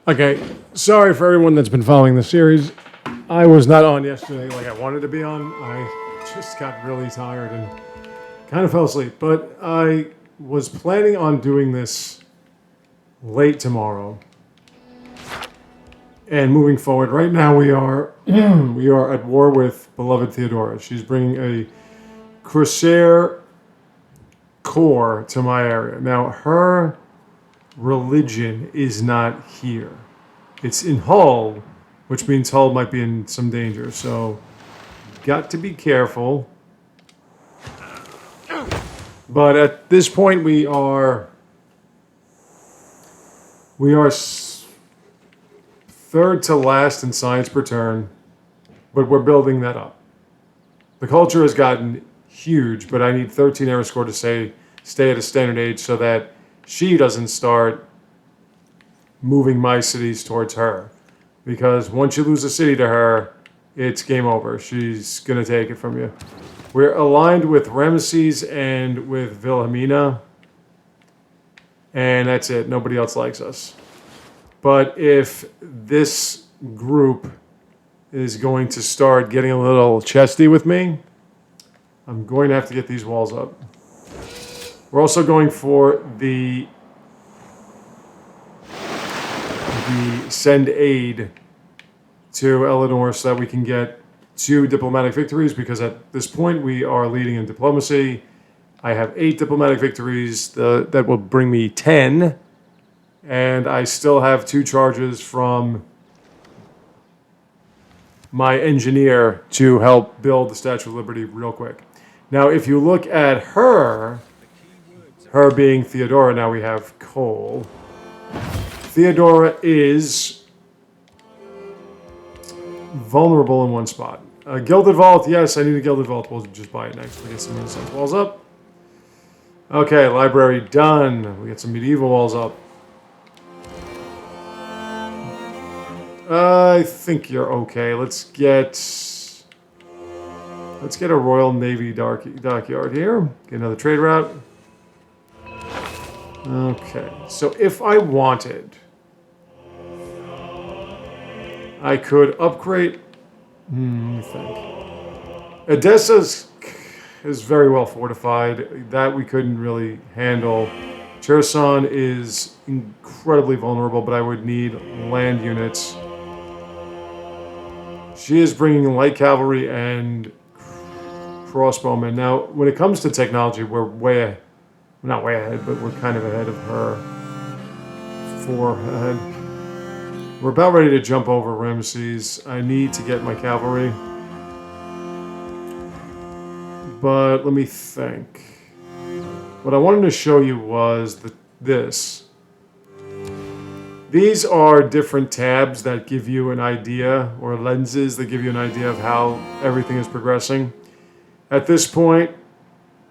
Okay, sorry for everyone that's been following the series. I was not on yesterday like I wanted to be on. I just got really tired and kind of fell asleep. But I was planning on doing this late tomorrow. And moving forward, right now we are we are at war with beloved Theodora. She's bringing a Corsair core to my area. Now her religion is not here. It's in Hull, which means Hull might be in some danger. So, got to be careful. But at this point, we are third to last in science per turn, but we're building that up. The culture has gotten huge, but I need 13 error score to stay at a standard age so that she doesn't start moving my cities towards her. Because once you lose a city to her, it's game over. She's going to take it from you. We're aligned with Ramesses and with Wilhelmina. And that's it. Nobody else likes us. But if this group is going to start getting a little chesty with me, I'm going to have to get these walls up. We're also going for the send aid to Eleanor so that we can get 2 diplomatic victories, because at this point we are leading in diplomacy. I have 8 diplomatic victories. That will bring me 10. And I still have 2 charges from my engineer to help build the Statue of Liberty real quick. Now, if you look at her being Theodora, now we have coal. Theodora is vulnerable in one spot. Gilded Vault, yes, I need a Gilded Vault. We'll just buy it next. We get some Renaissance walls up. Okay, library done. We get some medieval walls up. I think you're okay. Let's get a Royal Navy dockyard here. Get another trade route. Okay, so if I wanted, I could upgrade. Let me think. Edessa is very well fortified. That we couldn't really handle. Cherson is incredibly vulnerable, but I would need land units. She is bringing light cavalry and crossbowmen. Now, when it comes to technology, we're not way ahead, but we're kind of ahead of her. 4 ahead. We're about ready to jump over Ramesses. I need to get my cavalry. But let me think. What I wanted to show you was this. These are different tabs that give you an idea, or lenses that give you an idea of how everything is progressing. At this point,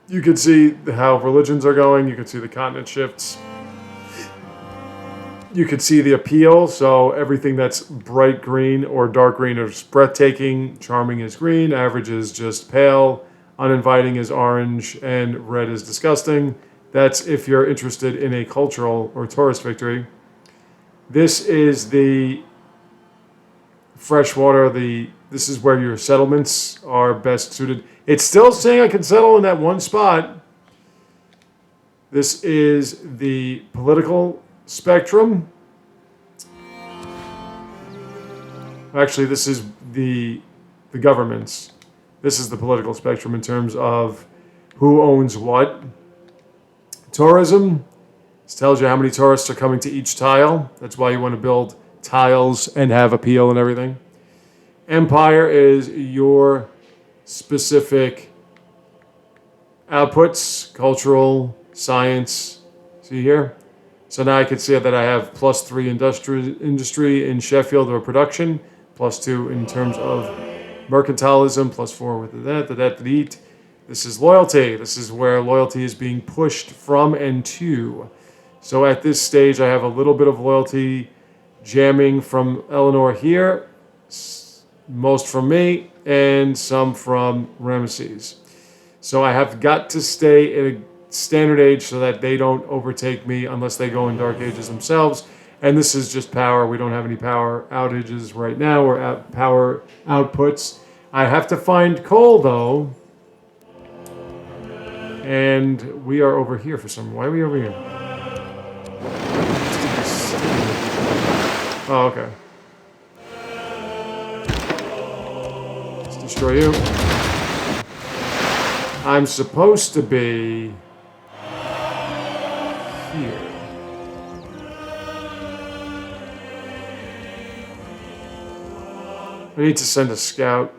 you can see how religions are going. You can see the continent shifts. You can see the appeal. So everything that's bright green or dark green is breathtaking. Charming is green. Average is just pale. Uninviting is orange. And red is disgusting. That's if you're interested in a cultural or tourist victory. This is the freshwater. This is where your settlements are best suited. It's still saying I can settle in that one spot. This is the political spectrum. Actually, this is the governments. This is the political spectrum in terms of who owns what. Tourism. This tells you how many tourists are coming to each tile. That's why you want to build tiles and have appeal and everything. Empire is your specific outputs, cultural, science. See here? So now I can see that I have +3 industry in Sheffield or production, +2 in terms of mercantilism, +4 with that. This is loyalty. This is where loyalty is being pushed from and to. So at this stage, I have a little bit of loyalty jamming from Eleanor here, most from me, and some from Ramesses. So I have got to stay at a standard age so that they don't overtake me unless they go in Dark Ages themselves. And this is just power. We don't have any power outages right now or power outputs. I have to find coal, though. And we are over here for some... Why are we over here? Oh, okay. Let's destroy you. I'm supposed to be... here. I need to send a scout.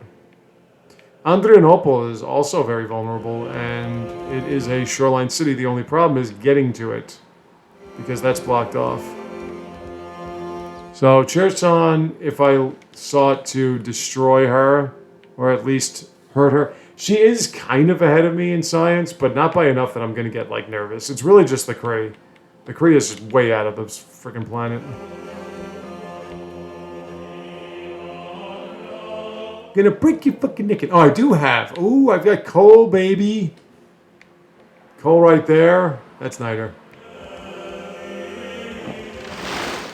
Adrianople is also very vulnerable, and it is a shoreline city. The only problem is getting to it, because that's blocked off. So Cherson, if I sought to destroy her, or at least hurt her, she is kind of ahead of me in science, but not by enough that I'm going to get, like, nervous. It's really just the Kree. The Kree is just way out of this freaking planet. Gonna break your fucking neck. Oh, I do have. Ooh, I've got coal, baby. Coal right there. That's Niter.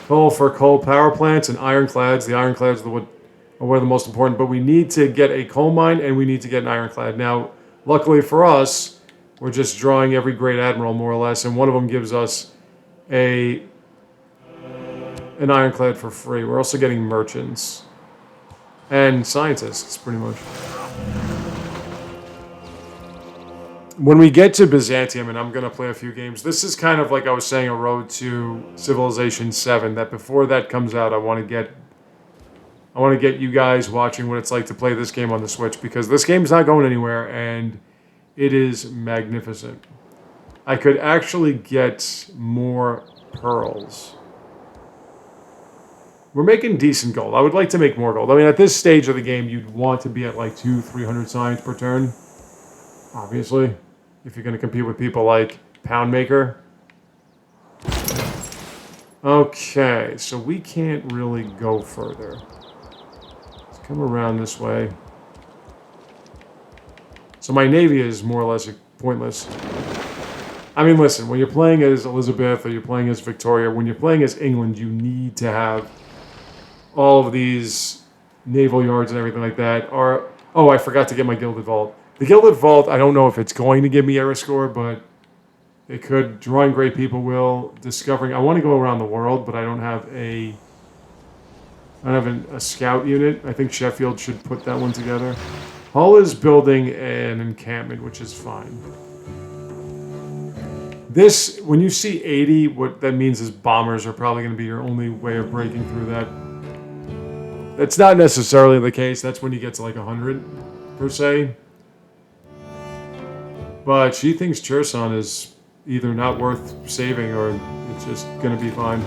Coal for coal power plants and ironclads. The ironclads are one of the most important, but we need to get a coal mine and we need to get an ironclad. Now, luckily for us, we're just drawing every great admiral, more or less, and one of them gives us an ironclad for free. We're also getting merchants. And scientists, pretty much. When we get to Byzantium, and I'm going to play a few games, this is kind of like I was saying, a road to Civilization 7, that before that comes out, I want to get you guys watching what it's like to play this game on the Switch, because this game's not going anywhere, and it is magnificent. I could actually get more pearls. We're making decent gold. I would like to make more gold. I mean, at this stage of the game, you'd want to be at like 200-300 science per turn. Obviously. If you're going to compete with people like Poundmaker. Okay, so we can't really go further. Let's come around this way. So my navy is more or less pointless. I mean, listen, when you're playing as Elizabeth or you're playing as Victoria, when you're playing as England, you need to have all of these naval yards and everything like that. Oh, I forgot to get my Gilded Vault. The Gilded Vault, I don't know if it's going to give me era score, but it could. Drawing great people will. Discovering. I want to go around the world, but I don't have a scout unit. I think Sheffield should put that one together. Hull is building an encampment, which is fine. This, when you see 80, what that means is bombers are probably going to be your only way of breaking through that. That's not necessarily the case. That's when you get to like 100, per se. But she thinks Cherson is either not worth saving or it's just going to be fine.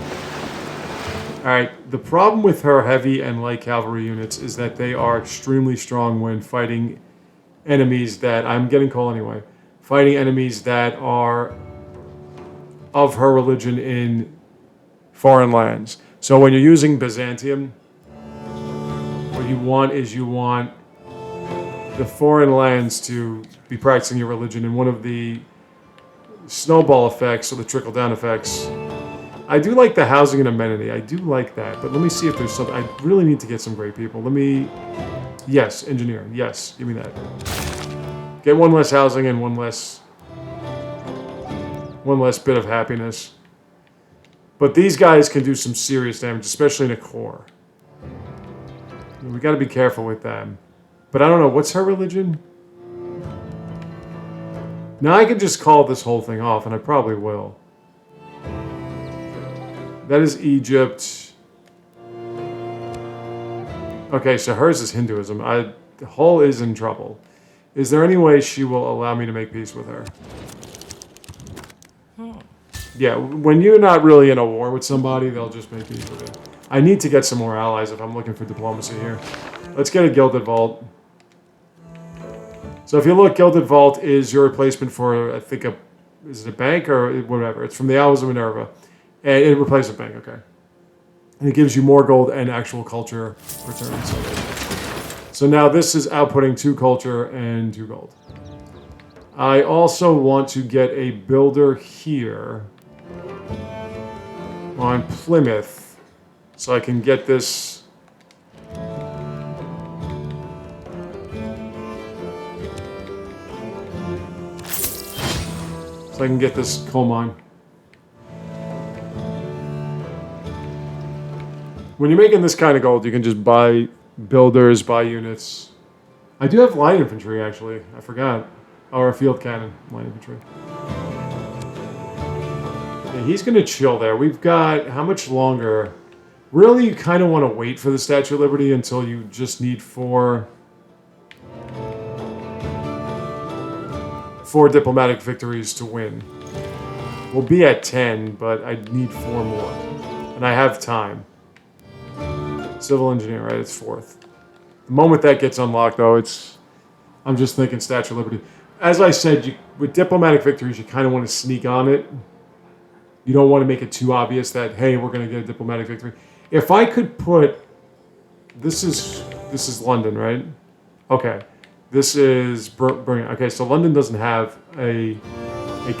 Alright, the problem with her heavy and light cavalry units is that they are extremely strong when fighting enemies that... I'm getting coal anyway. Fighting enemies that are of her religion in foreign lands. So when you're using Byzantium, what you want is the foreign lands to be practicing your religion, and one of the snowball effects or the trickle-down effects. I do like the housing and amenity. I do like that, but let me see if there's something. I really need to get some great people. Yes, engineering. Yes, give me that. Get one less housing and one less bit of happiness. But these guys can do some serious damage, especially in a core. We got to be careful with them. But I don't know, what's her religion? Now I can just call this whole thing off, and I probably will. That is Egypt. Okay, so hers is Hinduism. Hull is in trouble. Is there any way she will allow me to make peace with her? Yeah, when you're not really in a war with somebody, they'll just make peace with you. I need to get some more allies if I'm looking for diplomacy here. Let's get a Gilded Vault. So if you look, Gilded Vault is your replacement for, I think, is it a bank or whatever? It's from the Owls of Minerva. And it replaces a bank, okay. And it gives you more gold and actual culture returns. So now this is outputting 2 culture and 2 gold. I also want to get a builder here. on Plymouth so I can get this. So I can get this coal mine. When you're making this kind of gold, you can just buy builders, buy units. I do have light infantry, actually. I forgot. Or a field cannon, light infantry. Yeah, he's going to chill there. We've got... How much longer? Really, you kind of want to wait for the Statue of Liberty until you just need four diplomatic victories to win. We'll be at 10, but I need 4 more. And I have time. Civil engineer, right? It's 4th. The moment that gets unlocked, though, it's... I'm just thinking Statue of Liberty. As I said, with diplomatic victories, you kind of want to sneak on it. You don't want to make it too obvious that, hey, we're going to get a diplomatic victory. If I could put... This is London, right? Okay. This is Birmingham. Okay, so London doesn't have a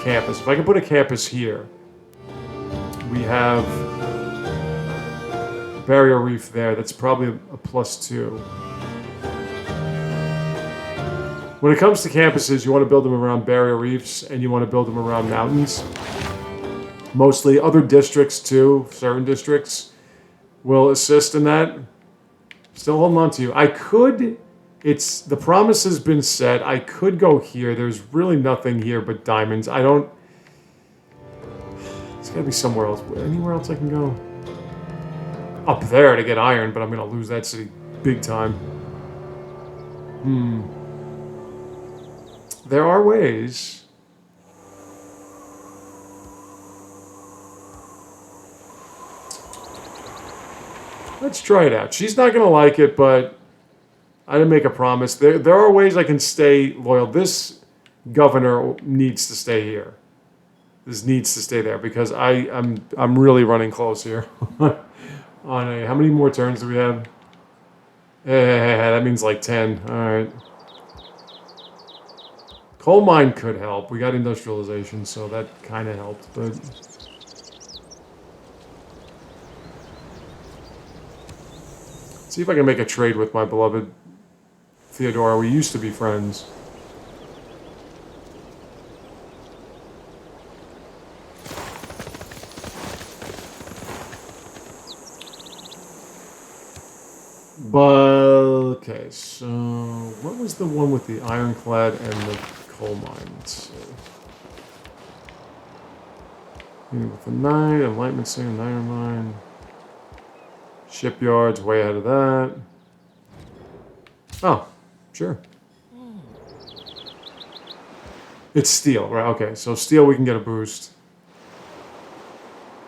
campus. If I can put a campus here, we have Barrier Reef there. That's probably a +2. When it comes to campuses, you want to build them around barrier reefs and you want to build them around mountains. Mostly other districts too, certain districts will assist in that. Still holding on to you. I could, the promise has been set. I could go here. There's really nothing here but diamonds. It's gotta be somewhere else. Anywhere else I can go? Up there to get iron, but I'm gonna lose that city big time. There are ways. Let's try it out. She's not going to like it, but I didn't make a promise. There are ways I can stay loyal. This governor needs to stay here. This needs to stay there because I'm really running close here. On a, how many more turns do we have? That means like 10. All right. Coal mine could help. We got industrialization, so that kind of helped, but... See if I can make a trade with my beloved Theodora. We used to be friends. But, okay, so what was the one with the ironclad and the coal mine? Let's see. With the 9, enlightenment singer, iron mine. Shipyards, way ahead of that. Oh, sure. It's steel, right? Okay, so steel we can get a boost.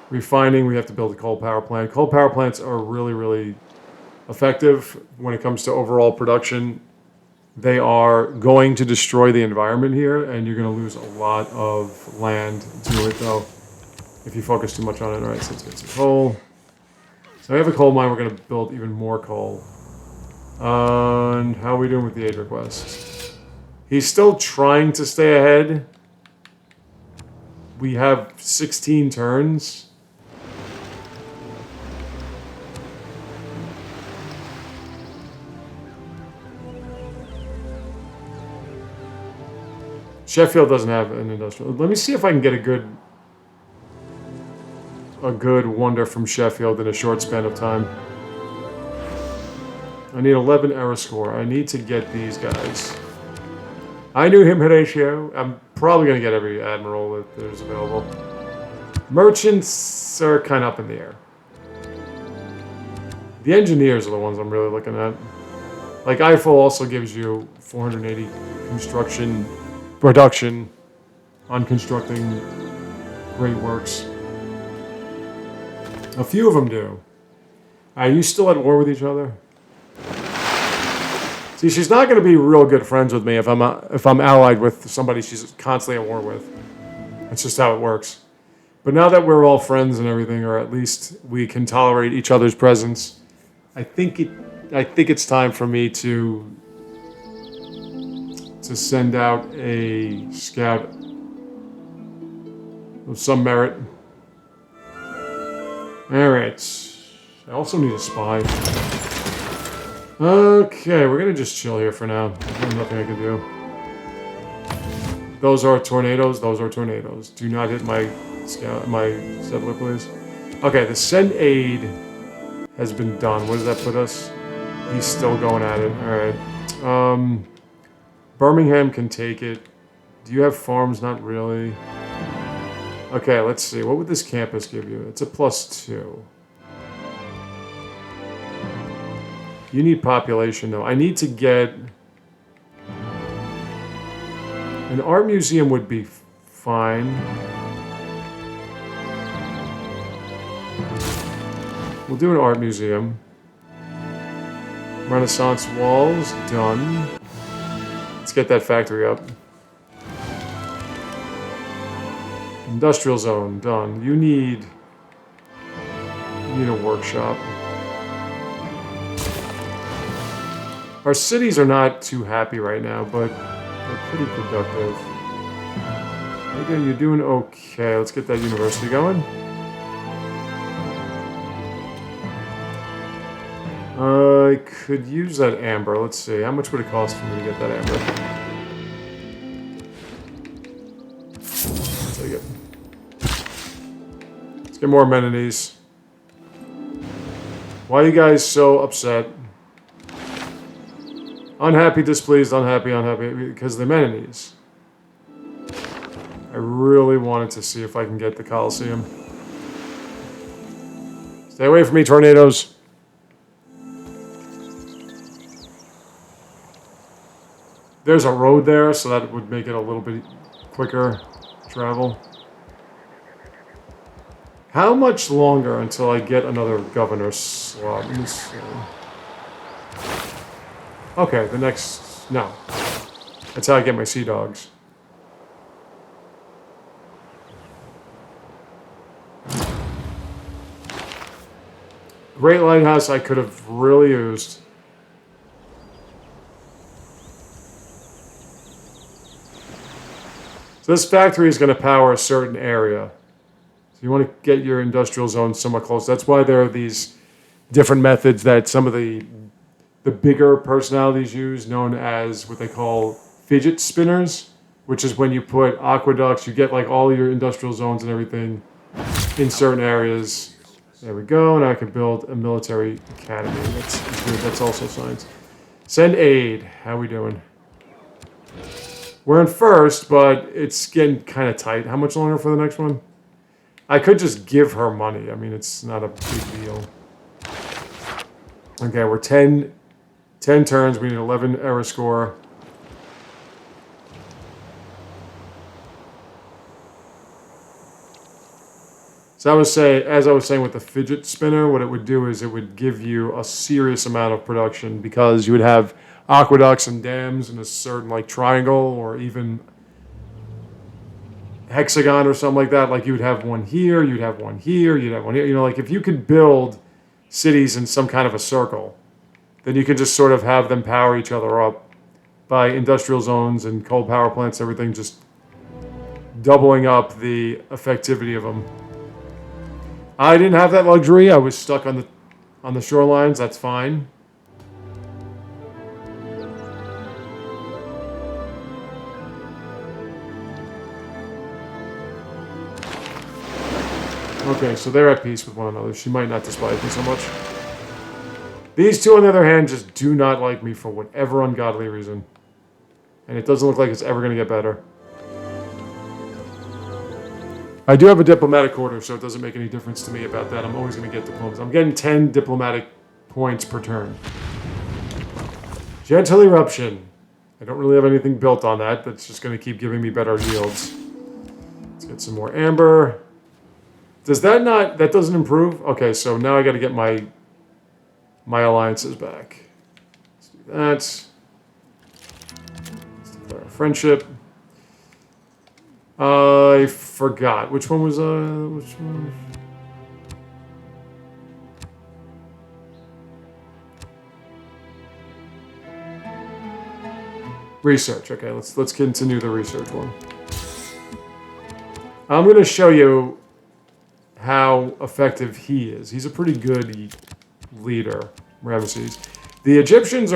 Refining, we have to build a coal power plant. Coal power plants are really, really effective when it comes to overall production. They are going to destroy the environment here, and you're going to lose a lot of land to it, though, if you focus too much on it. All right, so let's get some coal. So we have a coal mine. We're going to build even more coal. And how are we doing with the aid request? He's still trying to stay ahead. We have 16 turns. Sheffield doesn't have an industrial. Let me see if I can get a good wonder from Sheffield in a short span of time. I need 11 error score. I need to get these guys. I knew him, Horatio. I'm probably going to get every admiral that there's available. Merchants are kind of up in the air. The engineers are the ones I'm really looking at. Like Eiffel also gives you 480 construction production on constructing great works. A few of them do. Are you still at war with each other? See, she's not going to be real good friends with me if I'm allied with somebody she's constantly at war with. That's just how it works. But now that we're all friends and everything, or at least we can tolerate each other's presence, I think it's time for me to send out a scout of some merit. Alright. I also need a spy. Okay, we're gonna just chill here for now. There's nothing I can do. Those are tornadoes. Those are tornadoes. Do not hit my settler, please. Okay, the send aid has been done. Where does that put us? He's still going at it. Alright. Birmingham can take it. Do you have farms? Not really. Okay, let's see. What would this campus give you? It's a +2. You need population, though. I need to get... An art museum would be fine. We'll do an art museum. Renaissance walls, done. Let's get that factory up. Industrial zone, done. You need a workshop. Our cities are not too happy right now, but they're pretty productive. Okay, you're doing okay. Let's get that university going. I could use that amber. Let's see. How much would it cost for me to get that amber? I'll take it. Let's get more amenities. Why are you guys so upset? Unhappy, displeased, unhappy, unhappy. Because of the amenities. I really wanted to see if I can get the Coliseum. Stay away from me, tornadoes. There's a road there, so that would make it a little bit quicker travel. How much longer until I get another governor slot? Okay, the next... No. That's how I get my sea dogs. Great Lighthouse I could have really used. So this factory is going to power a certain area. So you want to get your industrial zone somewhat close. That's why there are these different methods that some of the bigger personalities use, known as what they call fidget spinners, which is when you put aqueducts, you get like all your industrial zones and everything in certain areas. There we go. Now I can build a military academy. That's good. That's also science. Send aid. How we doing? We're in first, but it's getting kind of tight. How much longer for the next one? I could just give her money. I mean, it's not a big deal. Okay, we're 10 turns. We need 11 error score. So as I was saying with the fidget spinner, what it would do is it would give you a serious amount of production because you would have aqueducts and dams in a certain like triangle or even hexagon or something like that. Like you would have one here, you'd have one here, you'd have one here. You know, like if you could build cities in some kind of a circle, then you can just sort of have them power each other up by industrial zones and coal power plants, everything just doubling up the effectivity of them. I didn't have that luxury. I was stuck on the shorelines. That's fine. Okay, so they're at peace with one another. She might not despise me so much. These two, on the other hand, just do not like me for whatever ungodly reason. And it doesn't look like it's ever going to get better. I do have a diplomatic order, so it doesn't make any difference to me about that. I'm always going to get diplomas. I'm getting 10 diplomatic points per turn. Gentle Eruption. I don't really have anything built on that. That's just going to keep giving me better yields. Let's get some more amber. Does that not... That doesn't improve? Okay, so now I got to get my alliances back. Let's do that. Let's declare a friendship. I forgot. Which one was, which one? Research. Okay, let's continue the research one. I'm going to show you how effective he is. He's a pretty good leader, Ramesses. The Egyptians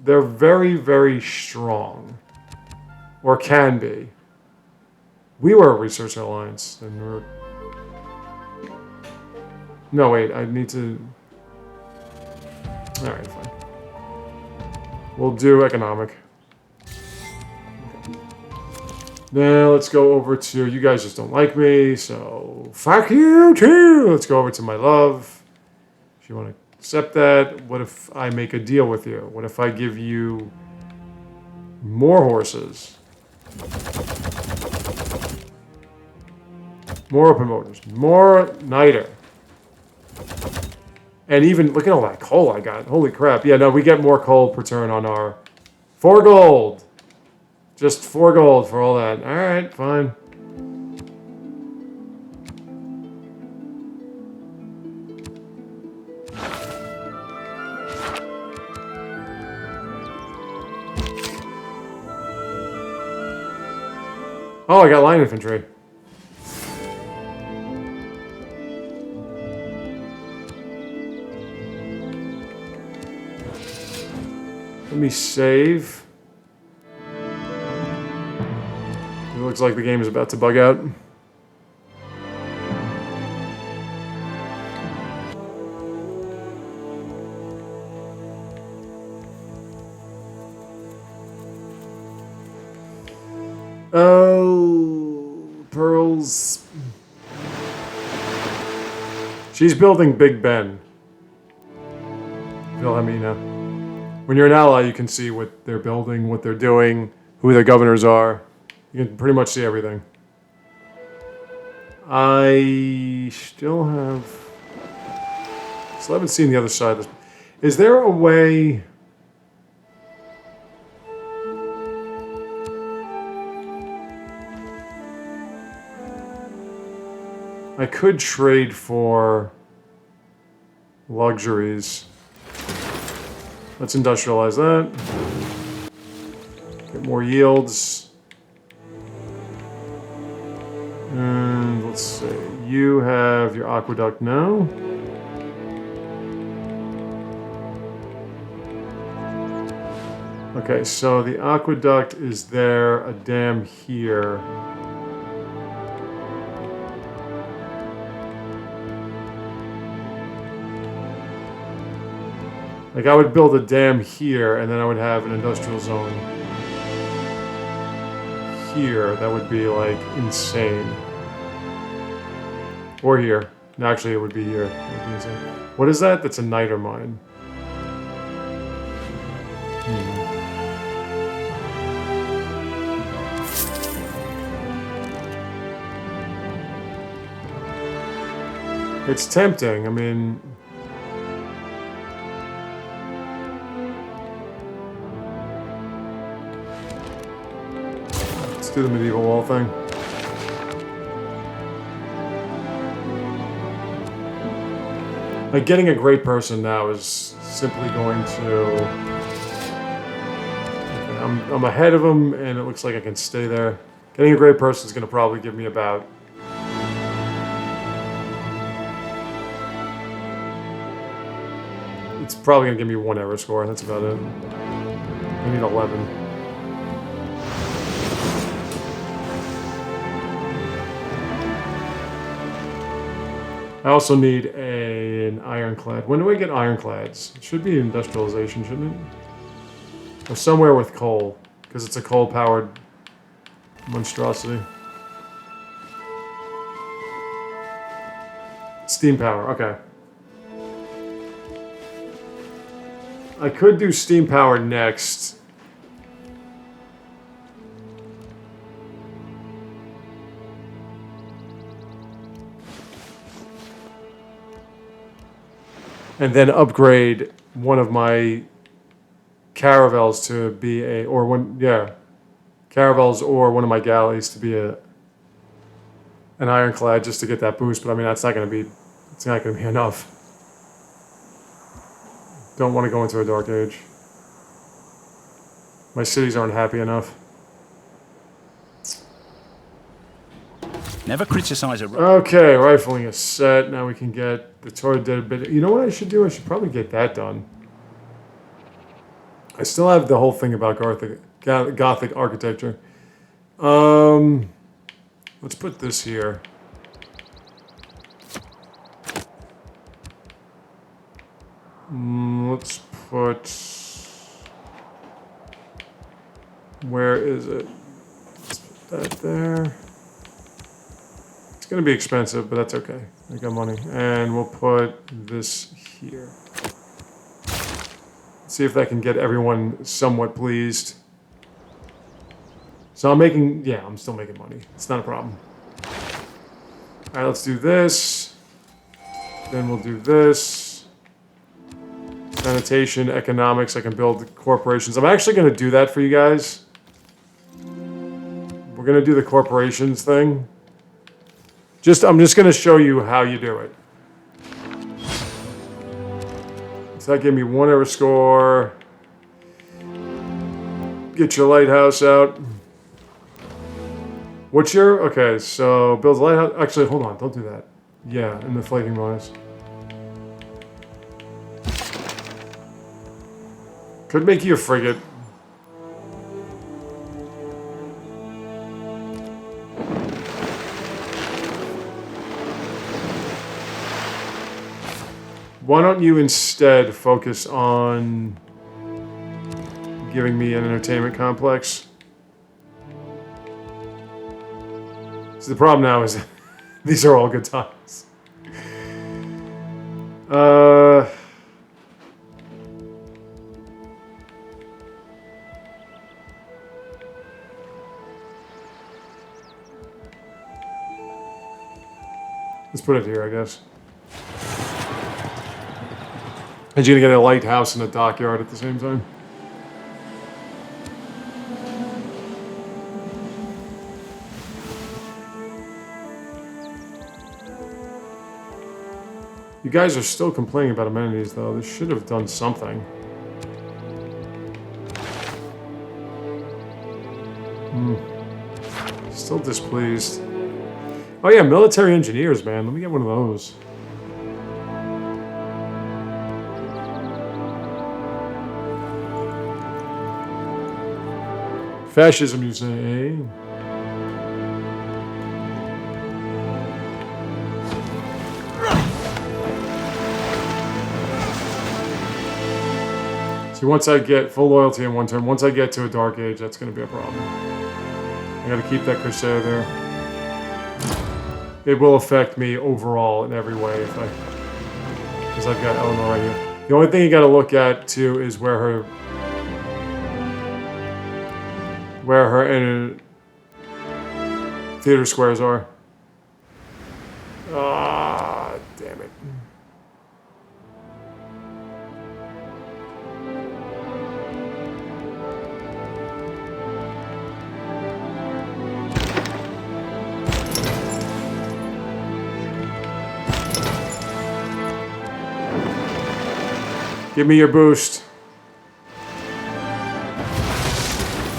they're very, very strong. Or can be. We were a research alliance, and we're... No, wait, I need to... Alright, fine. We'll do economic. Now let's go over to... You guys just don't like me, so... Fuck you too! Let's go over to my love. If you want to accept that, what if I make a deal with you? What if I give you more horses? More open motors. More niter. And even, look at all that coal I got. Holy crap. Yeah, no, we get more coal per turn on our... 4 gold. Just 4 gold for all that. Alright, fine. Oh, I got line infantry. Let me save. It looks like the game is about to bug out. Oh, pearls. She's building Big Ben. Wilhelmina. When you're an ally, you can see what they're building, what they're doing, who their governors are. You can pretty much see everything. I still have... Still haven't seen the other side of this. Is there a way... I could trade for luxuries. Let's industrialize that. Get more yields. And let's see. You have your aqueduct now. Okay, so the aqueduct is there, a dam here. Like, I would build a dam here, and then I would have an industrial zone here. That would be, like, insane. Or here. No, actually, it would be here. It would be insane. What is that? That's a niter mine. It's tempting. I mean... do the medieval wall thing. Like, getting a great person now is simply going to... Okay, I'm ahead of him, and it looks like I can stay there. Getting a great person is going to probably give me about... It's probably going to give me 1 error score. That's about it. I need 11. I also need an ironclad. When do I get ironclads? It should be industrialization, shouldn't it? Or somewhere with coal, because it's a coal-powered monstrosity. Steam power, okay. I could do steam power next. And then upgrade one of my caravels to be a, or one, yeah, caravels or one of my galleys to be an ironclad just to get that boost. But I mean, that's not going to be, it's not going to be enough. Don't want to go into a dark age. My cities aren't happy enough. Never criticize a... Okay, rifling is set. Now we can get the turret did a bit. You know what I should do? I should probably get that done. I still have the whole thing about Gothic architecture. Let's put this here. Let's put... Where is it? Let's put that there. It's going to be expensive, but that's okay. I got money. And we'll put this here. See if that can get everyone somewhat pleased. So I'm making... Yeah, I'm still making money. It's not a problem. Alright, let's do this. Then we'll do this. Sanitation, economics. I can build corporations. I'm actually going to do that for you guys. We're going to do the corporations thing. I'm just going to show you how you do it. So that gave me 1 error score. Get your lighthouse out. What's your... Okay, so build a lighthouse. Actually, hold on. Don't do that. Yeah, in the flaking bonus. Could make you a frigate. Why don't you instead focus on giving me an entertainment complex? So the problem now is these are all good times. Let's put it here, I guess. And you're gonna get a lighthouse and a dockyard at the same time. You guys are still complaining about amenities, though. This should have done something. Still displeased. Oh yeah, military engineers, man. Let me get one of those. Fascism, you say, eh? See, once I get full loyalty in one turn, once I get to a Dark Age, that's going to be a problem. I got to keep that Crusader there. It will affect me overall in every way if because I've got Eleanor right here. The only thing you got to look at too is where her theater squares are. Ah, damn it. Give me your boost.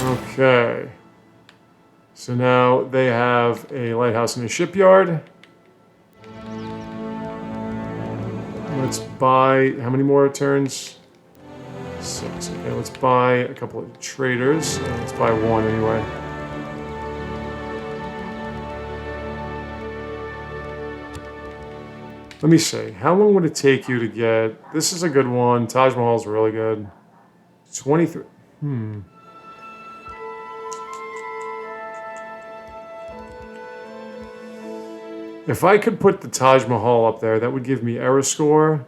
Okay. So now they have a lighthouse and a shipyard. Let's buy... How many more turns? 6. Okay, let's buy a couple of traders. Let's buy one anyway. Let me see. How long would it take you to get... This is a good one. Taj Mahal is really good. 23... If I could put the Taj Mahal up there, that would give me error score.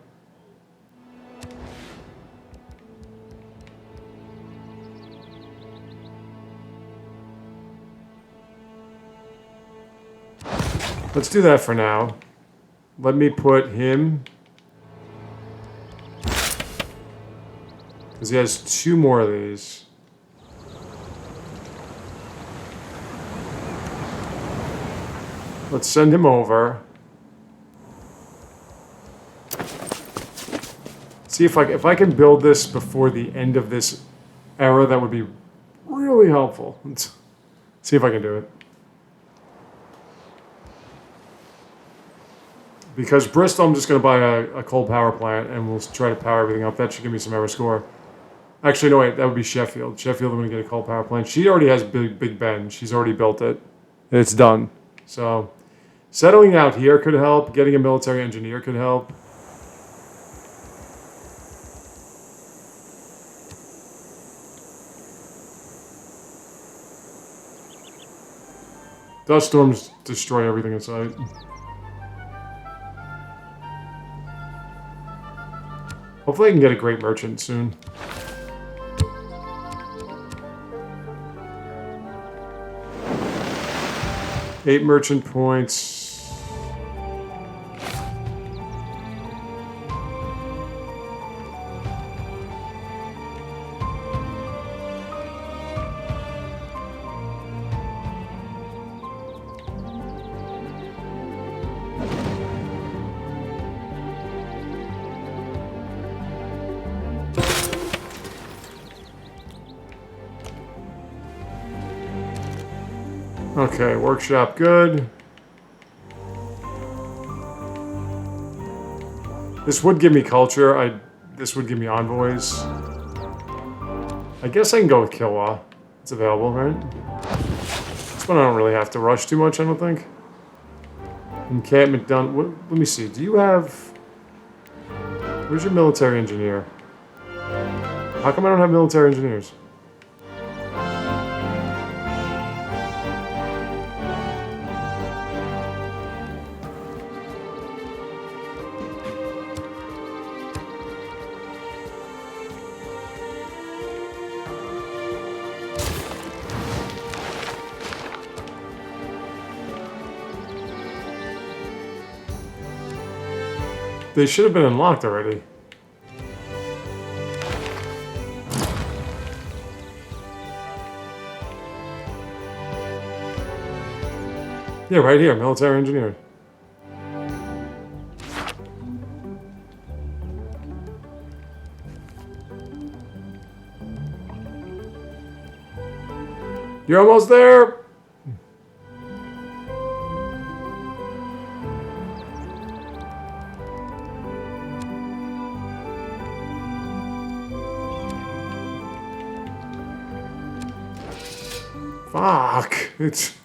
Let's do that for now. Let me put him... Because he has 2 more of these. Let's send him over. See if I can build this before the end of this era, that would be really helpful. Let's see if I can do it. Because Bristol, I'm just going to buy a coal power plant, and we'll try to power everything up. That should give me some error score. Actually, no, wait, that would be Sheffield. Sheffield, I'm going to get a coal power plant. She already has Big Ben. She's already built it. It's done. So, settling out here could help. Getting a military engineer could help. Dust storms destroy everything in sight. Hopefully I can get a great merchant soon. Eight merchant points. Okay, workshop good. This would give me culture. This would give me envoys. I guess I can go with Kilwa. It's available, right? This one I don't really have to rush too much, I don't think. Encampment done. Let me see. Do you have... Where's your military engineer? How come I don't have military engineers? They should have been unlocked already. Yeah, right here, military engineer. You're almost there! Fuck! It's...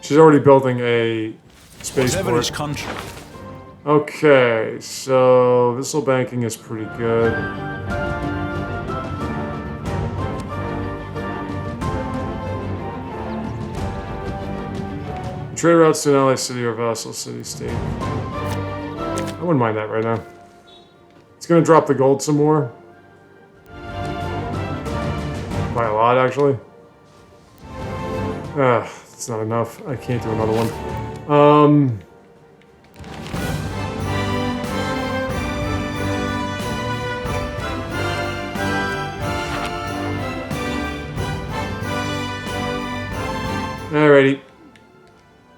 She's already building a spaceport. Country. Okay, so missile banking is pretty good. Trade routes to an ally city or vassal city-state. I wouldn't mind that right now. It's gonna drop the gold some more. By a lot, actually. It's not enough. I can't do another one. Alrighty.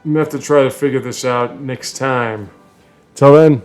I'm gonna have to try to figure this out next time. Till then.